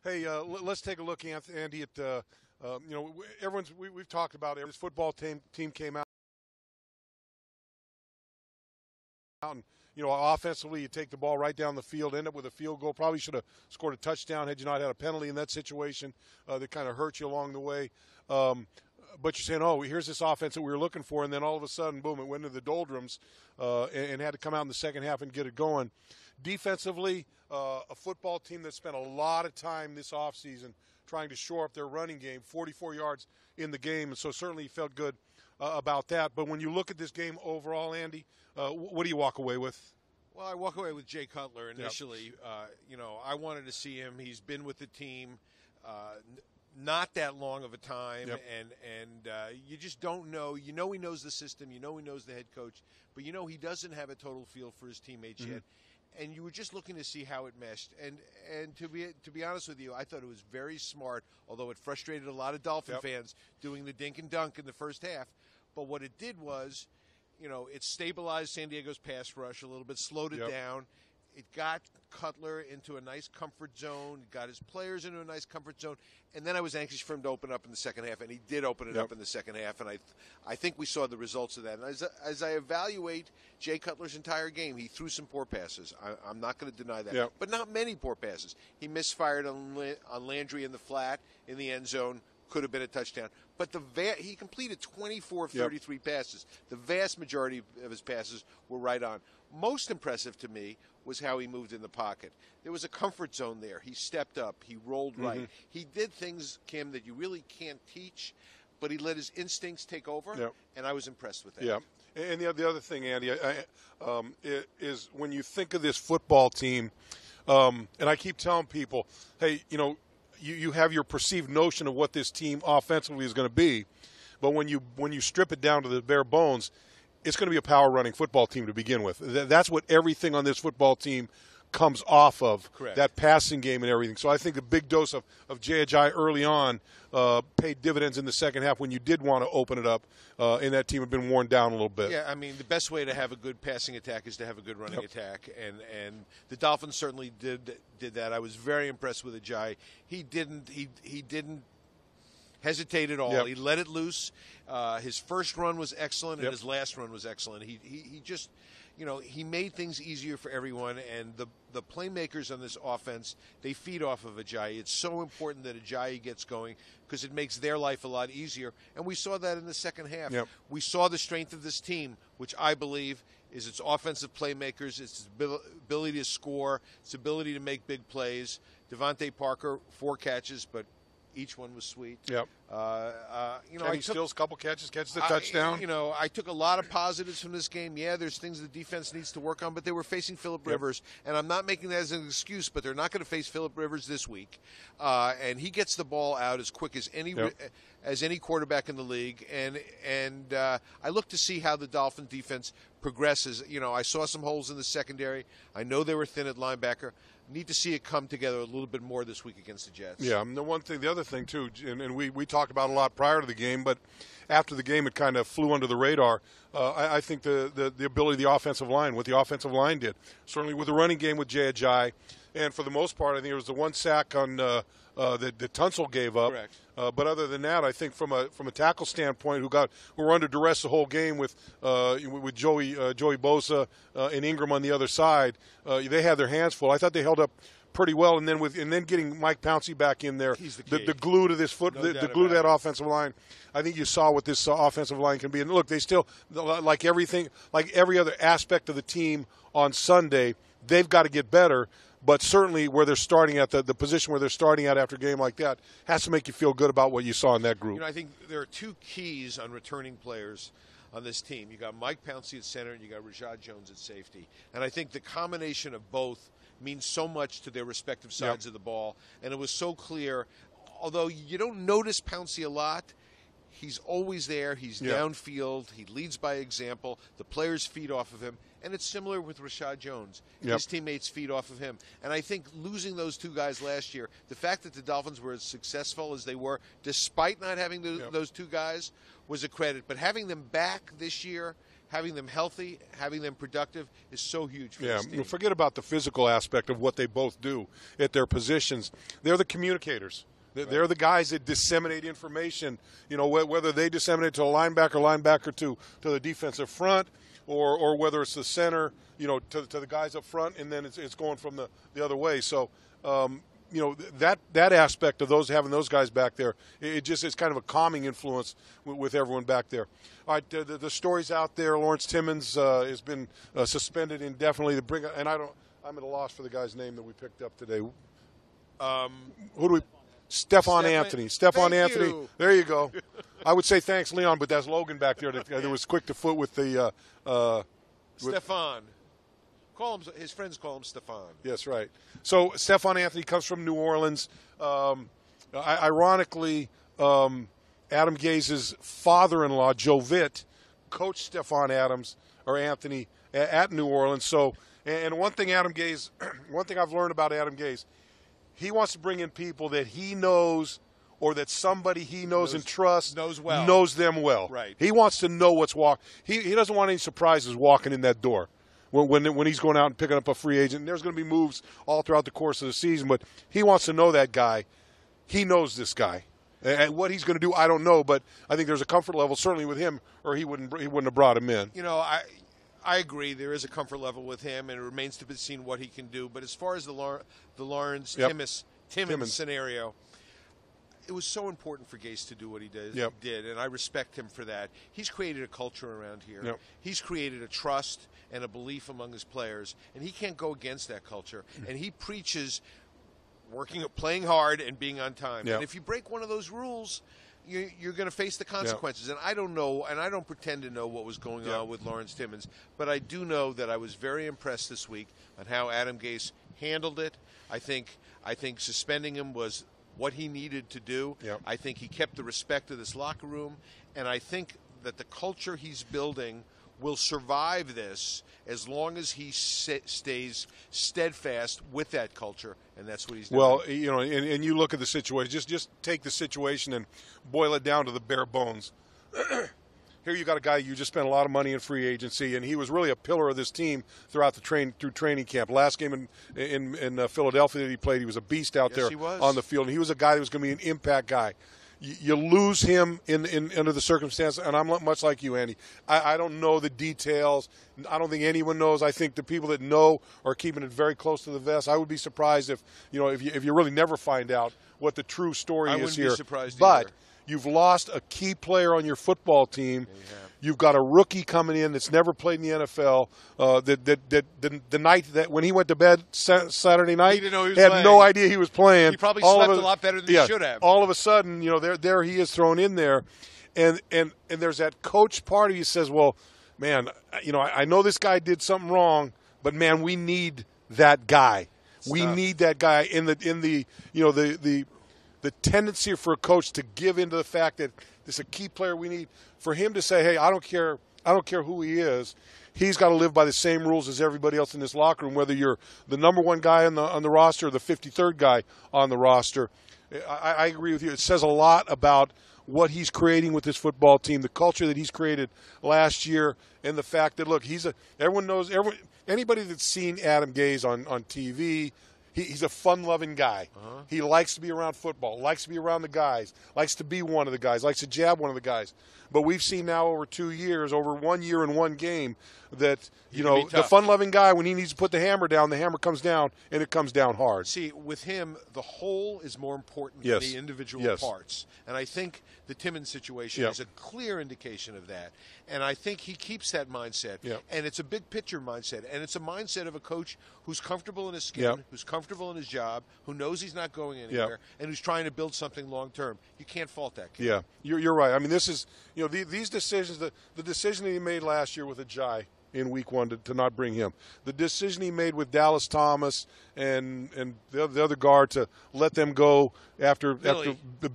Hey, let's take a look, Andy, at we've talked about it. This football team came out and offensively you take the ball right down the field, end up with a field goal. Probably should have scored a touchdown had you not had a penalty in that situation that kind of hurt you along the way. But you're saying, oh, here's this offense that we were looking for, and then all of a sudden, boom, it went into the doldrums and had to come out in the second half and get it going. Defensively, a football team that spent a lot of time this offseason trying to shore up their running game, 44 yards in the game, and so certainly felt good about that. But when you look at this game overall, Andy, what do you walk away with? Well, I walk away with Jay Cutler initially. Yep. I wanted to see him. He's been with the team not that long of a time, yep. and you just don't know. You know he knows the system. You know he knows the head coach. But he doesn't have a total feel for his teammates yet. And you were just looking to see how it meshed. And to be honest with you, I thought it was very smart, although it frustrated a lot of Dolphin fans doing the dink and dunk in the first half. But what it did was, it stabilized San Diego's pass rush a little bit, slowed it down. It got Cutler into a nice comfort zone, got his players into a nice comfort zone, and then I was anxious for him to open up in the second half, and he did open it up in the second half, and I think we saw the results of that. And as I evaluate Jay Cutler's entire game, he threw some poor passes. I'm not going to deny that, but not many poor passes. He misfired on Landry in the flat in the end zone. Could have been a touchdown. But he completed 24 of 33 passes. The vast majority of his passes were right on. Most impressive to me was how he moved in the pocket. There was a comfort zone there. He stepped up. He rolled right. He did things, Kim, that you really can't teach, but he let his instincts take over, and I was impressed with that. Yeah. And the other thing, Andy, is when you think of this football team, and I keep telling people, hey, you have your perceived notion of what this team offensively is going to be, but when you strip it down to the bare bones, it's going to be a power-running football team to begin with. That's what everything on this football team comes off of, that passing game and everything. So I think the big dose of Ajayi early on paid dividends in the second half when you did want to open it up, and that team had been worn down a little bit. Yeah, I mean, the best way to have a good passing attack is to have a good running attack, and the Dolphins certainly did that. I was very impressed with Ajayi. He didn't hesitate at all. He let it loose. His first run was excellent, and his last run was excellent. He just, he made things easier for everyone, and the playmakers on this offense, they feed off of Ajayi. It's so important that Ajayi gets going because it makes their life a lot easier, and we saw that in the second half. We saw the strength of this team, which I believe is its offensive playmakers, its ability to score, its ability to make big plays. Devontae Parker, 4 catches, but each one was sweet. Kenny Stills, couple catches the touchdown. I took a lot of positives from this game. Yeah, there's things the defense needs to work on, but they were facing Phillip Rivers, and I'm not making that as an excuse, but they're not going to face Phillip Rivers this week. And he gets the ball out as quick as any quarterback in the league. And I look to see how the Dolphin defense progresses. I saw some holes in the secondary. I know they were thin at linebacker. Need to see it come together a little bit more this week against the Jets. Yeah, and the other thing too, and we talked about a lot prior to the game, but after the game it kind of flew under the radar. I think the ability of the offensive line, what the offensive line did, certainly with the running game with Ajayi, and for the most part, I think it was the one sack on that Tunsil gave up. Correct. But other than that, I think from a tackle standpoint, who were under duress the whole game with Joey Bosa and Ingram on the other side, they had their hands full. I thought they held up pretty well, and then getting Mike Pouncey back in there, the glue to this the glue to that offensive line. I think you saw what this offensive line can be. And look, they still, like everything, like every other aspect of the team on Sunday, they've got to get better. But certainly where they're starting at, the position where they're starting at after a game like that, has to make you feel good about what you saw in that group. I think there are 2 keys on returning players on this team. You got Mike Pouncey at center, and you got Rashad Jones at safety. And I think the combination of both means so much to their respective sides of the ball. And it was so clear, although you don't notice Pouncey a lot, he's always there. He's downfield. He leads by example. The players feed off of him. And it's similar with Rashad Jones. His teammates feed off of him. And I think losing those 2 guys last year, the fact that the Dolphins were as successful as they were, despite not having those 2 guys, was a credit. But having them back this year having them healthy, having them productive is so huge for this team. Forget about the physical aspect of what they both do at their positions. They're the communicators. They're the guys that disseminate information, whether they disseminate to a linebacker to the defensive front, or whether it's the center, to the guys up front, and then it's going from the other way. So, that aspect of having those guys back there, it's kind of a calming influence with everyone back there. All right, the story's out there. Lawrence Timmons has been suspended indefinitely. I'm at a loss for the guy's name that we picked up today. Who do we? Stephon Anthony. Stephon Anthony. You. There you go. I would say thanks, Leon, but that's Logan back there that was quick to foot with the Stephon. His friends call him Stephon. Yes, right. So Stephon Anthony comes from New Orleans. Ironically, Adam Gase's father-in-law, Joe Vitt, coached Stephon Anthony at New Orleans. So, and one thing I've learned about Adam Gase, he wants to bring in people that he knows, or that somebody he knows and trusts knows them well. Right. He wants to know what's He doesn't want any surprises walking in that door when he's going out and picking up a free agent. And there's going to be moves all throughout the course of the season, but he wants to know that guy. He knows this guy. And what he's going to do, I don't know, but I think there's a comfort level certainly with him, or he wouldn't have brought him in. I agree. There is a comfort level with him, and it remains to be seen what he can do. But as far as the Lawrence Timmons scenario, it was so important for Gase to do what he did, and I respect him for that. He's created a culture around here. Yep. He's created a trust and a belief among his players, and he can't go against that culture. And he preaches playing hard and being on time. Yep. And if you break one of those rules, you're going to face the consequences. And I don't know, and I don't pretend to know what was going on with Lawrence Timmons, but I do know that I was very impressed this week on how Adam Gase handled it. I think suspending him was what he needed to do. Yep. I think he kept the respect of this locker room, and I think that the culture he's building will survive this as long as he stays steadfast with that culture, and that's what he's doing. Well, and you look at the situation. Just take the situation and boil it down to the bare bones. Here you got a guy you just spent a lot of money in free agency, and he was really a pillar of this team throughout through training camp. Last game in Philadelphia that he played, he was a beast out there on the field, and he was a guy that was going to be an impact guy. You lose him under the circumstances, and I'm much like you, Andy. I don't know the details. I don't think anyone knows. I think the people that know are keeping it very close to the vest. I would be surprised if you really never find out what the true story is here. I wouldn't be surprised either. But you've lost a key player on your football team. You've got a rookie coming in that's never played in the NFL. The night that when he went to bed Saturday night, he didn't know he was had playing. No idea he was playing. He probably slept a lot better than he should have. All of a sudden, there he is thrown in there, and there's that coach part of you says, well, man, I know this guy did something wrong, but man, we need that guy. We need that guy in the tendency for a coach to give into the fact that this is a key player we need. For him to say, hey, I don't care who he is. He's got to live by the same rules as everybody else in this locker room, whether you're the number one guy on the roster or the 53rd guy on the roster. I agree with you. It says a lot about what he's creating with this football team, the culture that he's created last year, and the fact that, look, anybody that's seen Adam Gase on TV, he's a fun-loving guy. He likes to be around football, likes to be around the guys, likes to be one of the guys, likes to jab one of the guys. But we've seen now over 2 years, over 1 year and one game, that the fun-loving guy, when he needs to put the hammer down, the hammer comes down, and it comes down hard. See, with him, the whole is more important than the individual parts. And I think the Timmons situation is a clear indication of that. And I think he keeps that mindset. And it's a big-picture mindset. And it's a mindset of a coach who's comfortable in his skin, who's comfortable in his job, who knows he's not going anywhere, and who's trying to build something long-term. You can't fault that kid. Yeah, you're right. I mean, this is, these decisions, the decision that he made last year with Ajayi in week one to not bring him, the decision he made with Dallas Thomas and the other guard to let them go after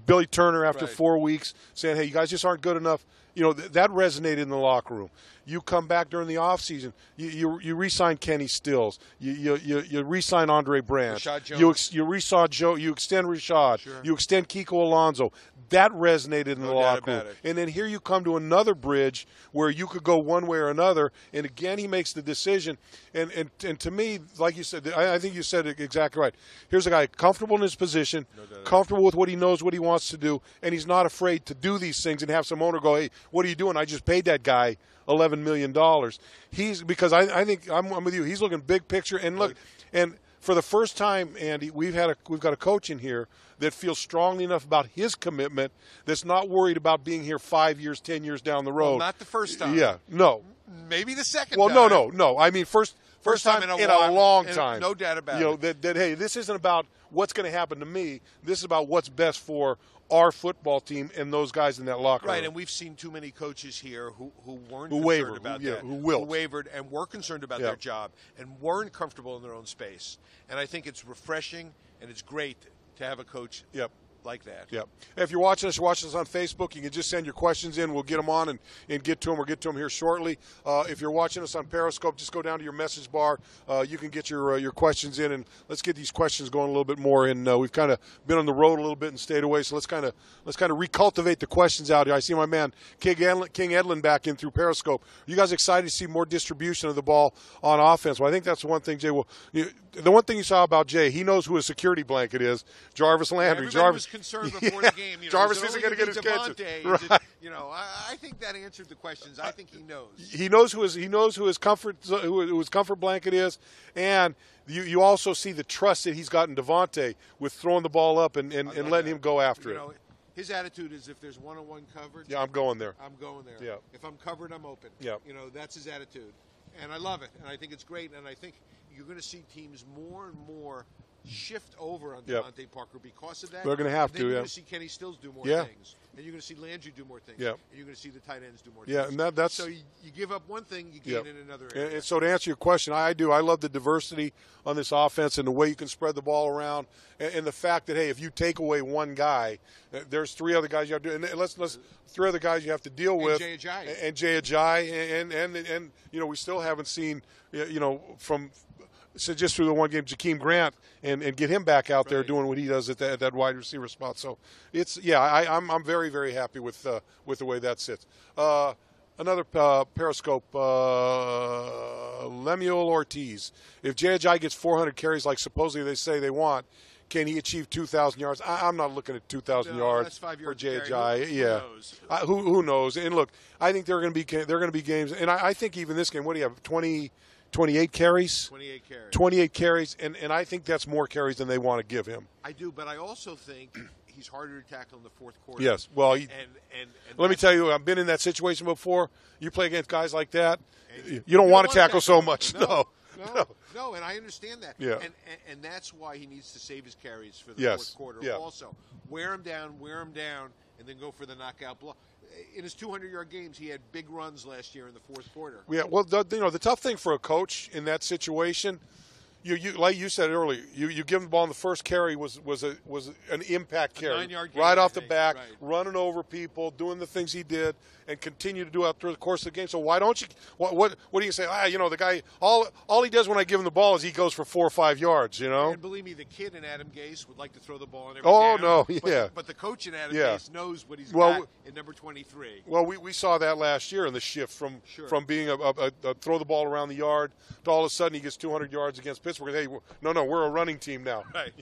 Billy Turner after 4 weeks, saying, hey, you guys just aren't good enough. That resonated in the locker room. You come back during the offseason, you re-sign Kenny Stills, you re-sign Andre Brandt, Rashad Jones. you re-sign Joe, you extend Rashad, you extend Kiko Alonso. That resonated in the locker room. about it. And then here you come to another bridge where you could go one way or another, and again he makes the decision. And to me, like you said, I think you said it exactly right. Here's a guy comfortable in his position, comfortable with what he knows, what he wants to do, and he's not afraid to do these things and have some owner go, hey, what are you doing? I just paid that guy $11 million. Because I think I'm with you. He's looking big picture. And look, and for the first time, Andy, we've got a coach in here that feels strongly enough about his commitment that's not worried about being here 5 years, 10 years down the road. Well, not the first time. Yeah, no. Maybe the second well, time. no. I mean, first time in a long time. No doubt about it. That, hey, this isn't about what's going to happen to me. This is about what's best for our football team and those guys in that locker room. Right, and we've seen too many coaches here who weren't who concerned wavered, about who that. wilt. Who wavered and were concerned about their job and weren't comfortable in their own space. And I think it's refreshing and it's great to have a coach like that. Yeah. If you're watching us on Facebook, you can just send your questions in. We'll get them on and get to them. We'll get to them here shortly. If you're watching us on Periscope, just go down to your message bar. You can get your questions in, and let's get these questions going a little bit more. And we've kind of been on the road a little bit and stayed away, so let's kind of recultivate the questions out here. I see my man King Edlin back in through Periscope. Are you guys excited to see more distribution of the ball on offense? Well, I think that's the one thing, Jay. The one thing you saw about Jay, he knows who his security blanket is. Jarvis Landry. Everybody was concerned before the game. Jarvis isn't going to get his catches. Right. I think that answered the questions. I think he knows. He knows who his comfort blanket is, and you also see the trust that he's got in Devontae with throwing the ball up and letting him go after it. His attitude is if there's one-on-one coverage, I'm going there. I'm going there. Yeah. If I'm covered, I'm open. Yeah. That's his attitude, and I love it, and I think it's great, and I think you're going to see teams more and more shift over on Devontae Parker because of that. They're going to have to. You're going to see Kenny Stills do more things, and you're going to see Landry do more things, and you're going to see the tight ends do more things. Yeah, and that's so you give up one thing, you gain in another area. And so to answer your question, I love the diversity on this offense and the way you can spread the ball around, and the fact that hey, if you take away one guy, there's three other guys you have to, and let's three other guys you have to deal with, and Jay Ajayi, and we still haven't seen from. So just through the one game, Jakeem Grant, and get him back out there doing what he does at that wide receiver spot. So it's I'm very, very happy with the way that sits. Another Periscope, Lemuel Ortiz. If Ajayi gets 400 carries like supposedly they say they want, can he achieve 2,000 yards? I'm not looking at 2,000 yards for Ajayi. Yeah, who knows? And look, I think there are going to be games, and I think even this game. What do you have? 28 carries? 28 carries, and I think that's more carries than they want to give him. I do, but I also think he's harder to tackle in the fourth quarter. Yes. Well, and let me tell you, I've been in that situation before. You play against guys like that, you don't want to tackle so much. No, and I understand that. Yeah. And that's why he needs to save his carries for the fourth quarter. Yeah. Also, wear him down, and then go for the knockout blow. In his 200-yard games, he had big runs last year in the fourth quarter. Yeah, well, the tough thing for a coach in that situation, you like you said earlier, you give him the ball in the first carry was an impact carry, 9-yard right gain, off the back, running over people, doing the things he did, and continue to do out through the course of the game. So why don't you? What do you say? The guy all he does when I give him the ball is he goes for 4 or 5 yards. And believe me, the kid in Adam Gase would like to throw the ball in every down. No, yeah. But the coach in Adam Gase knows what he's got in number 23. Well, we saw that last year in the shift from being a throw the ball around the yard to all of a sudden he gets 200 yards against Pittsburgh. Hey, no, we're a running team now. Right.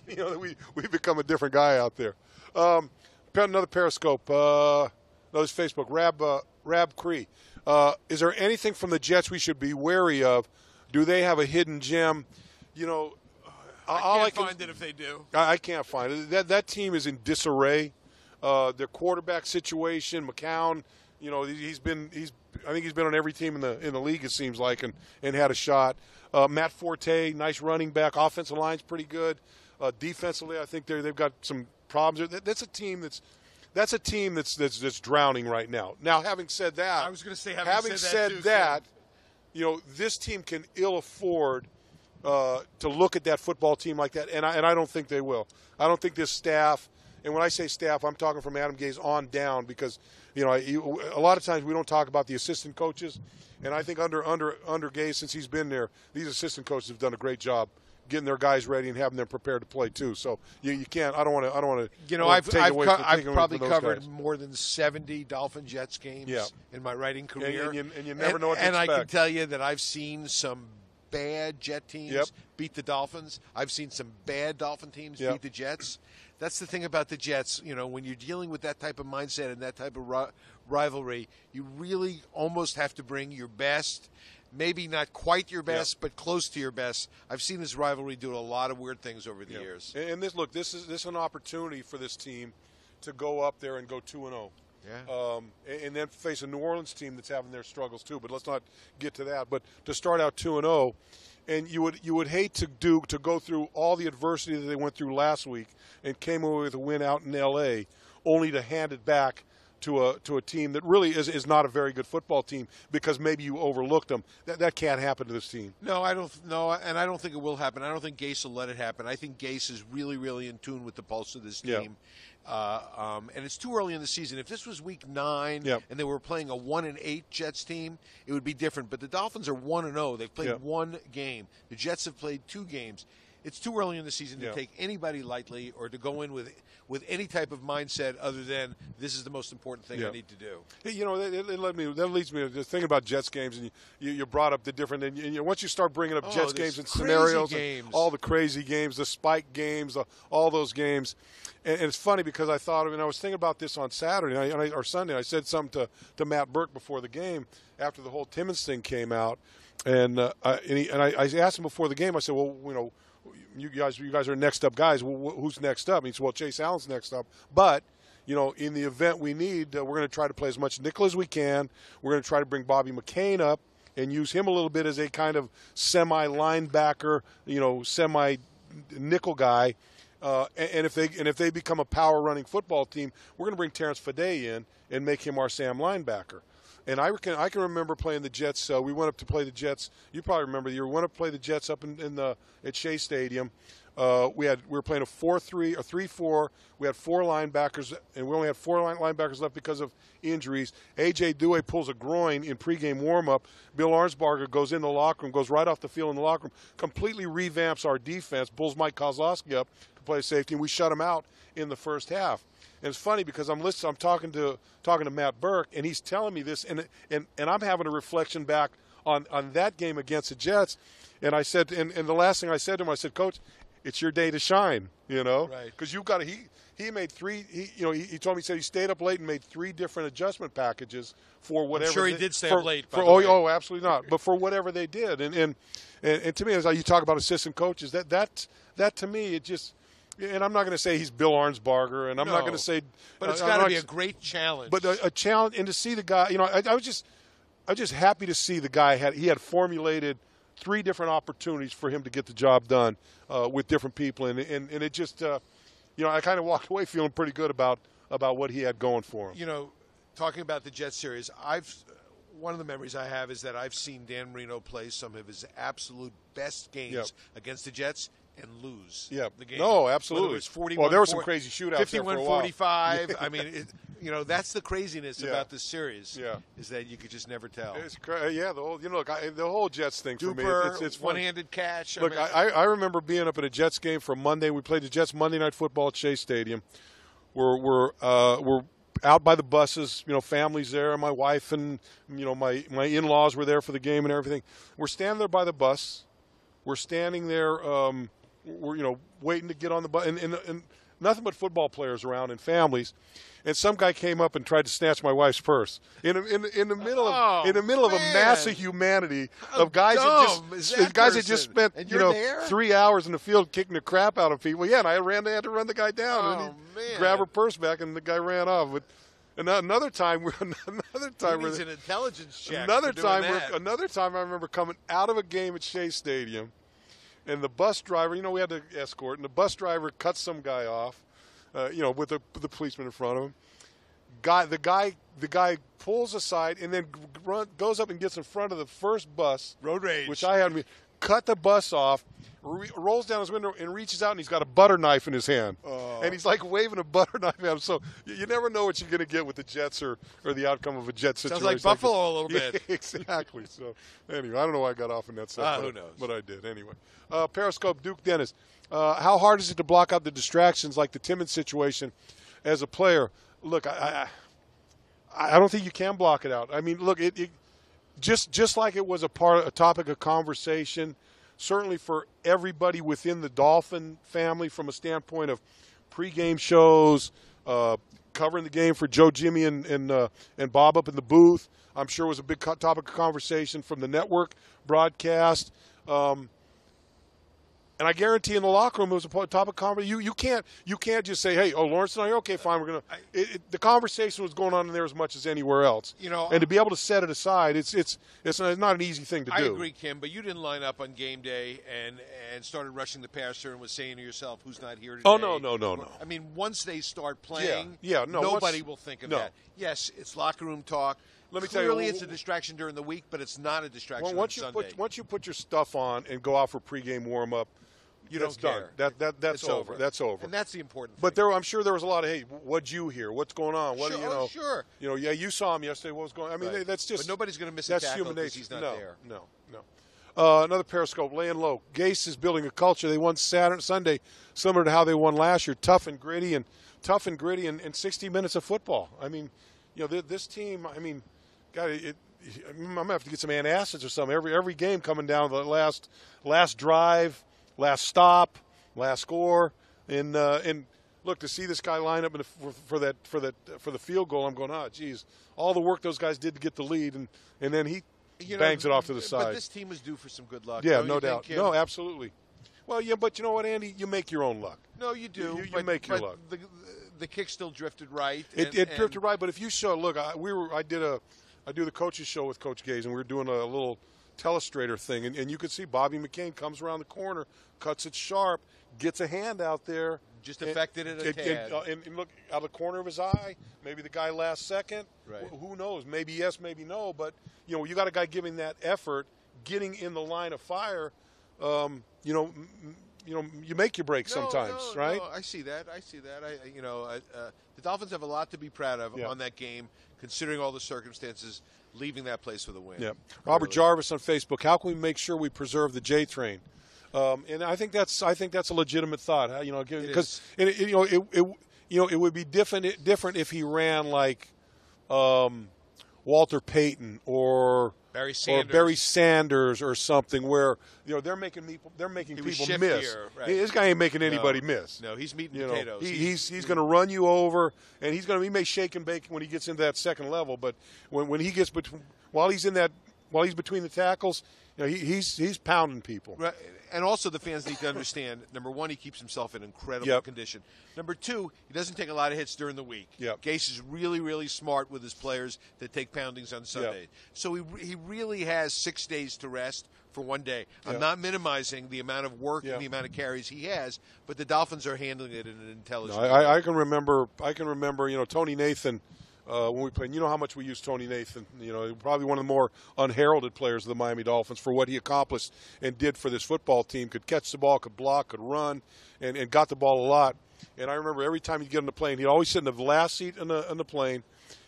We've become a different guy out there. Another Periscope. Another Facebook. Rab Cree. Is there anything from the Jets we should be wary of? Do they have a hidden gem? I can't find it if they do. I can't find it. That team is in disarray. Their quarterback situation, McCown. I think he's been on every team in the league. It seems like, and had a shot. Matt Forte, nice running back. Offensive line's pretty good. Defensively, I think they've got some problems. That's a team that's drowning right now. Now, having said that, I was going to say, having said that, this team can ill afford to look at that football team like that, and I don't think they will. I don't think this staff, and when I say staff, I'm talking from Adam Gase on down, because a lot of times we don't talk about the assistant coaches, and I think under Gase, since he's been there, these assistant coaches have done a great job getting their guys ready and having them prepared to play too. So you can't. I don't want to. You know, I've probably covered more than 70 Dolphin Jets games in my writing career, and you never know what to expect. And I can tell you that I've seen some bad Jet teams beat the Dolphins. I've seen some bad Dolphin teams beat the Jets. That's the thing about the Jets. You know, when you're dealing with that type of mindset and that type of rivalry, you really almost have to bring your best. Maybe not quite your best, but close to your best. I've seen this rivalry do a lot of weird things over the years. And this is an opportunity for this team to go up there and go 2-0. Yeah. And then face a New Orleans team that's having their struggles too. But let's not get to that. But to start out 2-0, and you would hate to go through all the adversity that they went through last week and came away with a win out in L.A. only to hand it back to a team that really is not a very good football team because maybe you overlooked them. That can't happen to this team. No, I don't. No, and I don't think it will happen. I don't think Gase will let it happen. I think Gase is really, really in tune with the pulse of this team. And it's too early in the season. If this was Week 9 and they were playing a 1-8 Jets team, it would be different. But the Dolphins are 1-0. They've played one game. The Jets have played 2 games. It's too early in the season to take anybody lightly or to go in with any type of mindset other than this is the most important thing I need to do. You know, that leads me to the thing about Jets games, and you brought up the different. And you know, once you start bringing up Jets games and scenarios, and all the crazy games, the spike games, all those games, and it's funny because I thought, I was thinking about this on Saturday or Sunday. I said something to Matt Burke before the game after the whole Timmons thing came out, and I asked him before the game. I said, well, you know. You guys are next up guys. Well, who's next up? He said, well, Chase Allen's next up. But, you know, in the event we need, we're going to try to play as much nickel as we can. We're going to try to bring Bobby McCain up and use him a little bit as a kind of semi-linebacker, you know, semi-nickel guy. And if they become a power-running football team, we're going to bring Terrence Fede in and make him our Sam linebacker. And I can remember playing the Jets. We went up to play the Jets. You probably remember the year we went up to play the Jets up at Shea Stadium. We were playing a 4-3 or 3-4. We had 4 linebackers, and we only had 4 linebackers left because of injuries. Ajayi pulls a groin in pregame warm-up. Bill Arnsparger goes in the locker room, goes right off the field in the locker room, completely revamps our defense, pulls Mike Kozlowski up to play safety, and we shut him out in the first half. And it's funny because I'm talking to Matt Burke, and he's telling me this, and I'm having a reflection back on that game against the Jets. And I said, and the last thing I said to him, I said, Coach, it's your day to shine, you know, because you've got to. He made 3. He told me, he said he stayed up late and made 3 different adjustment packages for whatever. I'm sure he did stay up late. Oh, absolutely not. But for whatever they did, and to me, as you talk about assistant coaches, that to me, it just. And I'm not going to say he's Bill Arnsparger, and I'm not going to say. But it's got to be a great challenge. But a challenge, and to see the guy, you know, I was just happy to see the guy he had formulated 3 different opportunities for him to get the job done with different people, and it just, you know, I kind of walked away feeling pretty good about what he had going for him. You know, talking about the Jets series, one of the memories I have is that I've seen Dan Marino play some of his absolute best games against the Jets and lose the game. No, absolutely. It was 41, well, there were some crazy shootouts 51-45. I mean, you know, that's the craziness about this series. Is that you could just never tell. It's the whole, you know, the whole Jets thing for me. It's one-handed catch. Look, I remember being up at a Jets game for Monday. We played the Jets Monday Night Football at Shea Stadium. We're out by the buses, you know, families there, and my wife and, you know, my in-laws were there for the game and everything. We're standing there by the bus. We're standing there. We're, you know, waiting to get on the bus, and nothing but football players around and families. And some guy came up and tried to snatch my wife's purse in the middle of a mass of humanity of guys that just spent 3 hours in the field kicking the crap out of people. Yeah, and I had to run the guy down and grab her purse back, and the guy ran off. But another time, an intelligence check. Another time, I remember coming out of a game at Shea Stadium. And the bus driver, you know, we had to escort, and the bus driver cuts some guy off, you know, with the policeman in front of him. The guy pulls aside and then goes up and gets in front of the first bus. Road rage. Which I had. cut the bus off, rolls down his window and reaches out, and he's got a butter knife in his hand. And he's like waving a butter knife at him. So you never know what you're going to get with the Jets or the outcome of a Jet situation. Sounds like Buffalo a little bit. Yeah, exactly. So anyway, I don't know why I got off in that stuff. Who knows? But I did anyway. Periscope, Duke Dennis. How hard is it to block out the distractions like the Timmons situation as a player? Look, I don't think you can block it out. I mean, look, it just like it was a topic of conversation, certainly for everybody within the Dolphin family from a standpoint of pregame shows, covering the game for Joe, Jimmy, and Bob up in the booth. I'm sure it was a big topic of conversation from the network broadcast. And I guarantee in the locker room it was a topic of conversation. You can't just say, hey, Lawrence and I are okay, fine, we're going to. The conversation was going on in there as much as anywhere else. And to be able to set it aside, it's not an easy thing to do. I agree, Kim, but you didn't line up on game day and started rushing the passer and was saying to yourself, who's not here today? Oh, no. I mean, once they start playing, no, nobody will think of that. Yes, it's locker room talk. Let me Clearly, tell you, it's a distraction during the week, but it's not a distraction once on Sunday. Once you put your stuff on and go out for pregame warm-up, you don't care. That's over. That's over. And that's the important thing. But I'm sure there was a lot of, hey, what'd you hear? What's going on? What sure, do you know? Sure. Yeah, you saw him yesterday. What was going on? I mean, that's just. But nobody's going to miss a tackle because he's not there. No. Another Periscope, laying low. Gase is building a culture. They won Sunday, similar to how they won last year, tough and gritty and 60 minutes of football. I mean, this team. I mean, God, I'm gonna have to get some antacids or something. Every game coming down to the last drive, last stop, last score, and look, to see this guy line up for the field goal, I'm going, geez, all the work those guys did to get the lead, and then he bangs it off to the side. But this team was due for some good luck. Yeah, no doubt. No, absolutely. Well, yeah, but you know what, Andy? You make your own luck. No, you do. You make your luck. The kick still drifted right. It drifted right, but if you show, look, I do the coaches show with Coach Gase, and we were doing a little telestrator thing, and you could see Bobby McCain comes around the corner, cuts it sharp, gets a hand out there. Just affected it a tad. And look, out of the corner of his eye, maybe the guy last second. Right. Who knows? Maybe yes, maybe no. But, you got a guy giving that effort, getting in the line of fire, you make your break sometimes, right? No, I see that. The Dolphins have a lot to be proud of on that game, considering all the circumstances, leaving that place with a win. Yeah. Robert Jarvis on Facebook. How can we make sure we preserve the J train? And I think that's a legitimate thought. Because it would be different if he ran like Walter Payton or Barry Sanders or something, where they're making people miss. Right. This guy ain't making anybody miss. No, he's meat and potatoes. He's going to run you over, and he may shake and bake when he gets into that second level. But when he gets while he's between the tackles, he's pounding people. Right. And also the fans need to understand, number one, he keeps himself in incredible condition. Number two, he doesn't take a lot of hits during the week. Gase is really, really smart with his players that take poundings on Sunday. So he really has 6 days to rest for one day. I'm not minimizing the amount of work and the amount of carries he has, but the Dolphins are handling it in an intelligent way. I can remember, Tony Nathan, when we played, how much we used Tony Nathan. Probably one of the more unheralded players of the Miami Dolphins for what he accomplished and did for this football team. Could catch the ball, could block, could run, and got the ball a lot. And I remember every time he'd get on the plane, he'd always sit in the last seat on the plane,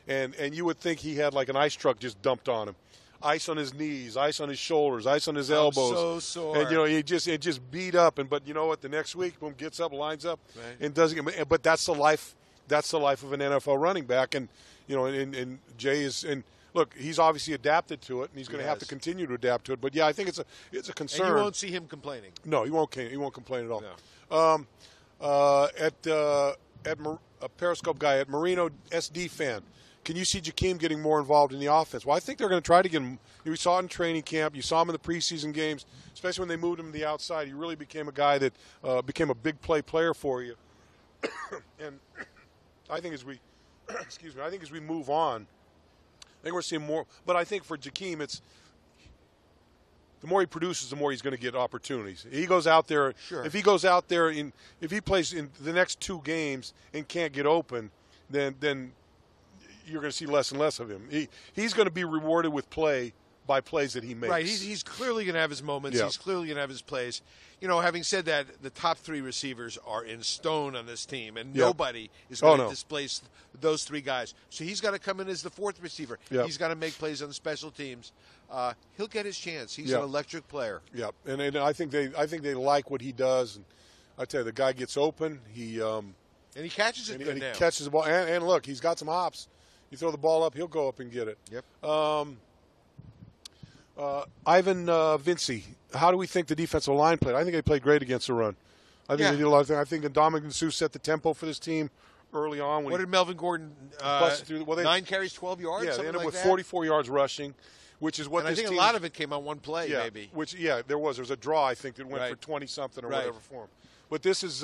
and you would think he had like an ice truck just dumped on him. Ice on his knees, ice on his shoulders, ice on his elbows. So sore. And it just beat up. But you know what? The next week, boom, gets up, lines up, and does it. But that's the life. That's the life of an NFL running back. And and Jay is, and look, he's obviously adapted to it, and he's going to have to continue to adapt to it. But yeah, I think it's a concern. And you won't see him complaining. No, he won't complain at all. No. At Periscope guy at Marino SD fan. Can you see Jakeem getting more involved in the offense? Well, I think they're going to try to get him. You saw it in training camp. You saw him in the preseason games, especially when they moved him to the outside. He really became a guy that became a big player for you. And I think as we move on, I think we're seeing more. But I think for Jakeem, it's the more he produces, the more he's going to get opportunities. He goes out there. Sure. If he goes out there if he plays in the next 2 games and can't get open, then you're going to see less and less of him. He's going to be rewarded with play by plays that he makes. Right, he's clearly going to have his moments. Yeah. He's clearly going to have his plays. Having said that, the top three receivers are in stone on this team, and nobody is going to displace those three guys. So he's got to come in as the fourth receiver. Yep. He's got to make plays on the special teams. He'll get his chance. He's an electric player. Yeah, and I think they like what he does. And I tell you, the guy gets open. And he catches it good he now. catches the ball. And look, he's got some hops. You throw the ball up, he'll go up and get it. Yep. Ivan Vinci, how do we think the defensive line played? I think they played great against the run. I think they did a lot of things. I think Dominic Sue set the tempo for this team early on. What did Melvin Gordon? 9 carries, 12 yards. Yeah, something they ended up like with that? 44 yards rushing, which is what and this I think team, a lot of it came on one play, maybe. There was a draw, I think, that went for 20 something or whatever for him. But this is.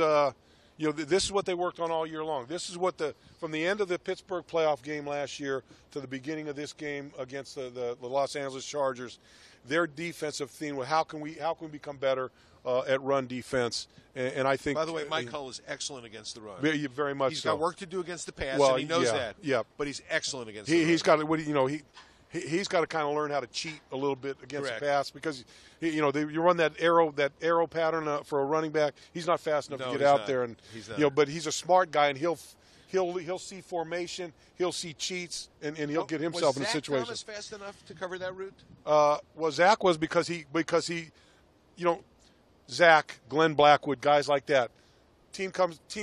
This is what they worked on all year long. This is what from the end of the Pittsburgh playoff game last year to the beginning of this game against the Los Angeles Chargers, their defensive theme was how can we become better at run defense. And I think, by the way, Mike Hull is excellent against the run. Very much. He's so. got work to do against the pass, well, and he knows that. Yeah, but he's excellent against the run. He's got he's got to kind of learn how to cheat a little bit against the pass because you run that arrow pattern for a running back. He's not fast enough to get out there, and but he's a smart guy, and he'll see formation, he'll see cheats, and he'll get himself in a situation. Was Zach Thomas fast enough to cover that route? Well, Zach was because he Zach, Glenn Blackwood, guys like that. Team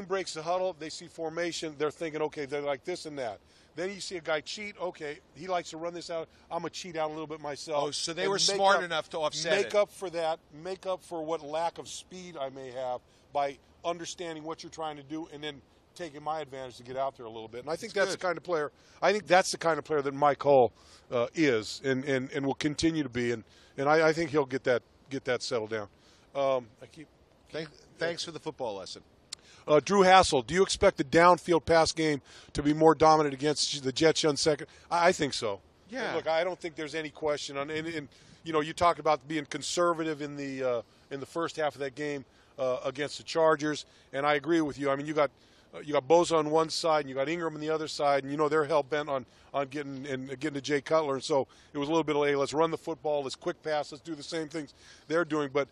breaks the huddle, they see formation, they're thinking, okay, they're like this and that. Then you see a guy cheat. Okay, he likes to run this out. I'm going to cheat out a little bit myself. Oh, so they were smart enough to offset it. Make up for that. Make up for what lack of speed I may have by understanding what you're trying to do and then taking my advantage to get out there a little bit. And I think that's the kind of player. I think that's the kind of player that Mike Hull is and will continue to be. And I think he'll get that settled down. Thanks for the football lesson. Drew Hassel, do you expect the downfield pass game to be more dominant against the Jets on second? I think so. Yeah. Look, I don't think there's any question on. And you talk about being conservative in the first half of that game against the Chargers, and I agree with you. I mean, you got Bosa on one side, and you got Ingram on the other side, and they're hell bent on getting to Jay Cutler, and so it was a little bit of let's run the football, let's quick pass, let's do the same things they're doing, but.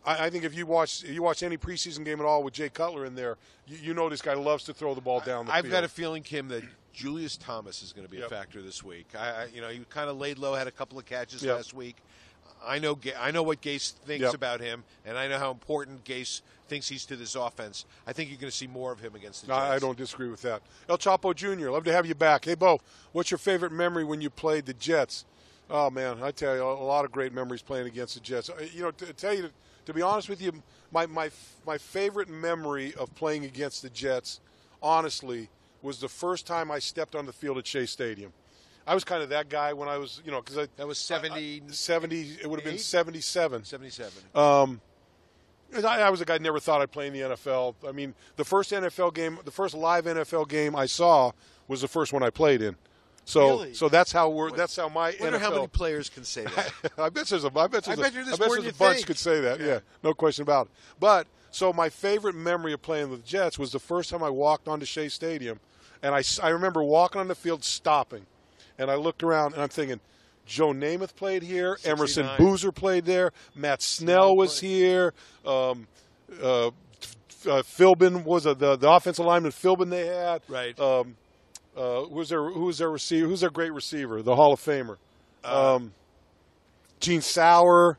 I think if you watch any preseason game at all with Jay Cutler in there, you know this guy loves to throw the ball down the field. I've got a feeling, Kim, that Julius Thomas is going to be a factor this week. He kind of laid low, had a couple of catches last week. I know what Gase thinks about him, and I know how important Gase thinks he's to this offense. I think you're going to see more of him against the Jets. I don't disagree with that. El Chapo Jr., love to have you back. Hey, Bo, what's your favorite memory when you played the Jets? Oh, man, I tell you, a lot of great memories playing against the Jets. To be honest with you, my favorite memory of playing against the Jets, honestly, was the first time I stepped on the field at Shea Stadium. I was kind of that guy when I was, because that was 70. It would have been 77. 77. I was a guy who never thought I'd play in the NFL. I mean, the first live NFL game I saw was the first one I played in. So that's how my NFL. I wonder how many players can say that. I bet there's a bunch think. could say that. Yeah, no question about it. But so my favorite memory of playing with the Jets was the first time I walked onto Shea Stadium, and I remember walking on the field, stopping, and I looked around and I'm thinking, Joe Namath played here, 69. Emerson Boozer played there, Matt Snell was here, Philbin was the offensive lineman. Philbin they had. Right. Who's their receiver? Who's their great receiver? The Hall of Famer. Gene Sauer.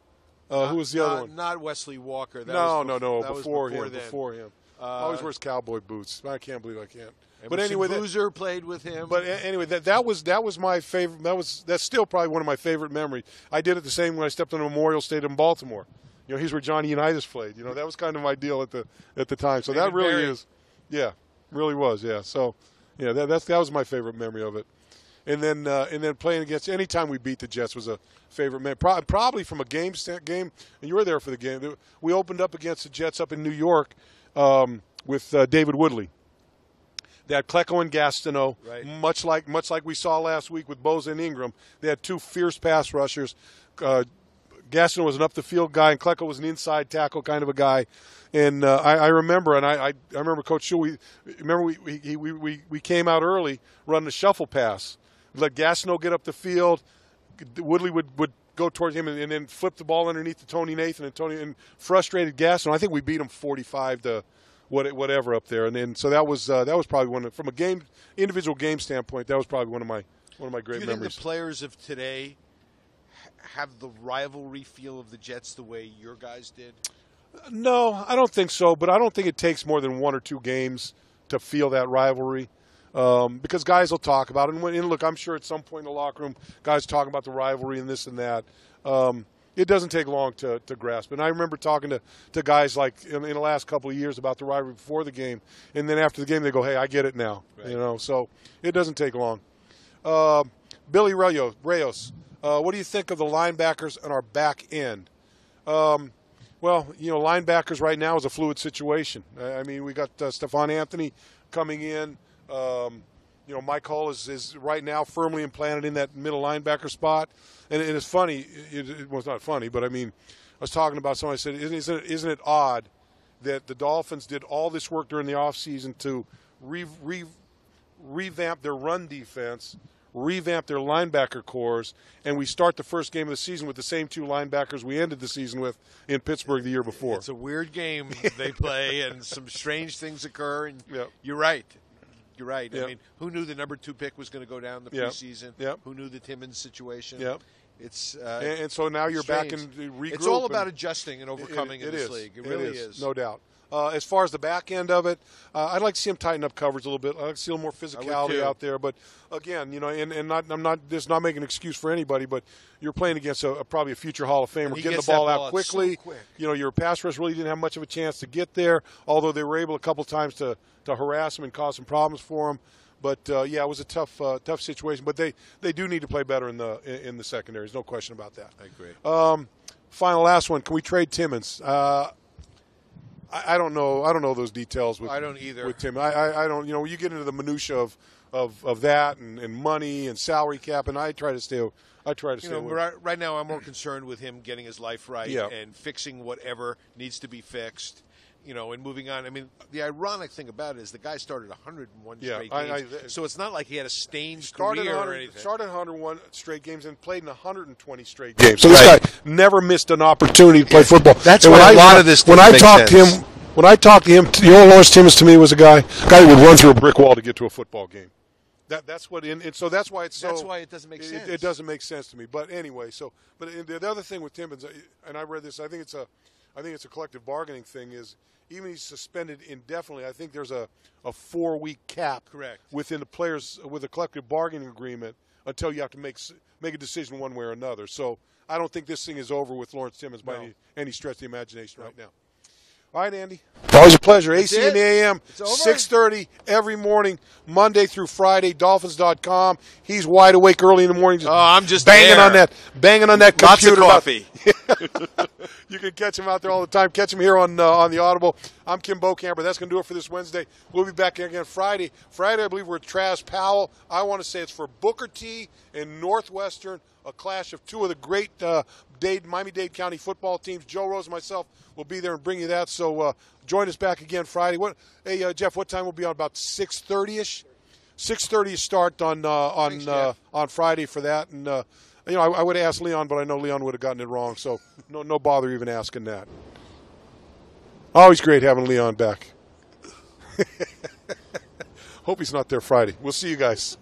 Who was the other one? Not Wesley Walker. No. Before him. Always wears cowboy boots. I can't believe I can't. But anyway, Boozer played with him. But anyway, that was my favorite. That's still probably one of my favorite memories. I did it the same when I stepped on Memorial Stadium in Baltimore. Here's where Johnny Unitas played. That was kind of my deal at the time. So that really is, really was. Yeah. So. Yeah, that was my favorite memory of it, and then playing against anytime we beat the Jets was a favorite memory. Probably from a game, and you were there for the game. We opened up against the Jets up in New York with David Woodley. They had Klecko and Gastineau, right. much like we saw last week with Bosa and Ingram. They had two fierce pass rushers. Gastineau was an up the field guy, and Klecko was an inside tackle kind of a guy. And I remember, and I remember Coach Shue. We came out early running a shuffle pass. Let Gastineau get up the field. Woodley would go towards him and then flip the ball underneath to Tony Nathan and frustrated Gas. And I think we beat him 45 to whatever up there. And then so that was probably one from a individual game standpoint. That was probably one of my great memories. Do you think the players of today have the rivalry feel of the Jets the way your guys did? No, I don't think so. But I don't think it takes more than 1 or 2 games to feel that rivalry. Because guys will talk about it. And look, I'm sure at some point in the locker room, guys talking about the rivalry and this and that. It doesn't take long to grasp. And I remember talking to guys like in the last couple of years about the rivalry before the game. And then after the game, they go, hey, I get it now. Right. So it doesn't take long. Billy Reyes, what do you think of the linebackers and our back end? Well, linebackers right now is a fluid situation. I mean, we got Stephon Anthony coming in. Mike Hull is right now firmly implanted in that middle linebacker spot. And it's funny. Well, it's not funny, but I mean, I was talking about somebody said, isn't it odd that the Dolphins did all this work during the offseason to revamp their run defense, revamp their linebacker cores, and we start the first game of the season with the same 2 linebackers we ended the season with in Pittsburgh the year before. It's a weird game they play, and some strange things occur. And yep. You're right. You're right. Yep. I mean, who knew the number 2 pick was going to go down in the preseason? Yep. Who knew the Timmons situation? Yep. It's and so now you're strange. back in regroup. It's all about adjusting and overcoming in this league. It really is. No doubt. As far as the back end of it, I'd like to see him tighten up coverage a little bit. I'd like to see a little more physicality out there. But again, I'm not making an excuse for anybody, but you're playing against probably a future Hall of Famer, getting the ball out quickly. So quick. Your pass rush really didn't have much of a chance to get there, although they were able a couple times to harass him and cause some problems for him. But it was a tough situation. But they do need to play better in the secondary. There's no question about that. I agree. Last one. Can we trade Timmons? I don't know. I don't know those details. I don't either. With Tim, I don't. You get into the minutia of that and money and salary cap, and I try to stay. Away. Right now, I'm more concerned with him getting his life right and fixing whatever needs to be fixed. And moving on. I mean, the ironic thing about it is the guy started 101 straight games, so it's not like he had a stained career or anything. Started 101 straight games and played in 120 straight games. So this guy never missed an opportunity to play football. That's why a lot of this. When I talked to him, Lawrence Timmons to me was a guy who would run through a brick wall to get to a football game. That's what, and so that's why it's so. That's why it doesn't make sense. It doesn't make sense to me. But anyway, but the other thing with Timmons, and I read this, I think it's a collective bargaining thing. Is even he's suspended indefinitely. I think there's a 4-week cap. Correct. Within the players with a collective bargaining agreement until you have to make a decision one way or another. So I don't think this thing is over with Lawrence Timmons by any stretch of the imagination right now. All right, Andy. Always a pleasure. AC in the AM, 6:30 every morning, Monday through Friday, Dolphins.com. He's wide awake early in the morning. I'm just banging on that computer. Lots of coffee. You can catch him out there all the time. Catch him here on the Audible. I'm Kim Bokamper. That's going to do it for this Wednesday. We'll be back again Friday. Friday, I believe we're at Travis Powell. I want to say it's for Booker T and Northwestern, a clash of 2 of the great Miami-Dade County football teams. Joe Rose and myself will be there and bring you that. So join us back again Friday. Hey, Jeff, what time will be on? About 6:30ish. 6:30 start on Friday for that. And I would ask Leon, but I know Leon would have gotten it wrong. So no bother even asking that. Always great having Leon back. Hope he's not there Friday. We'll see you guys.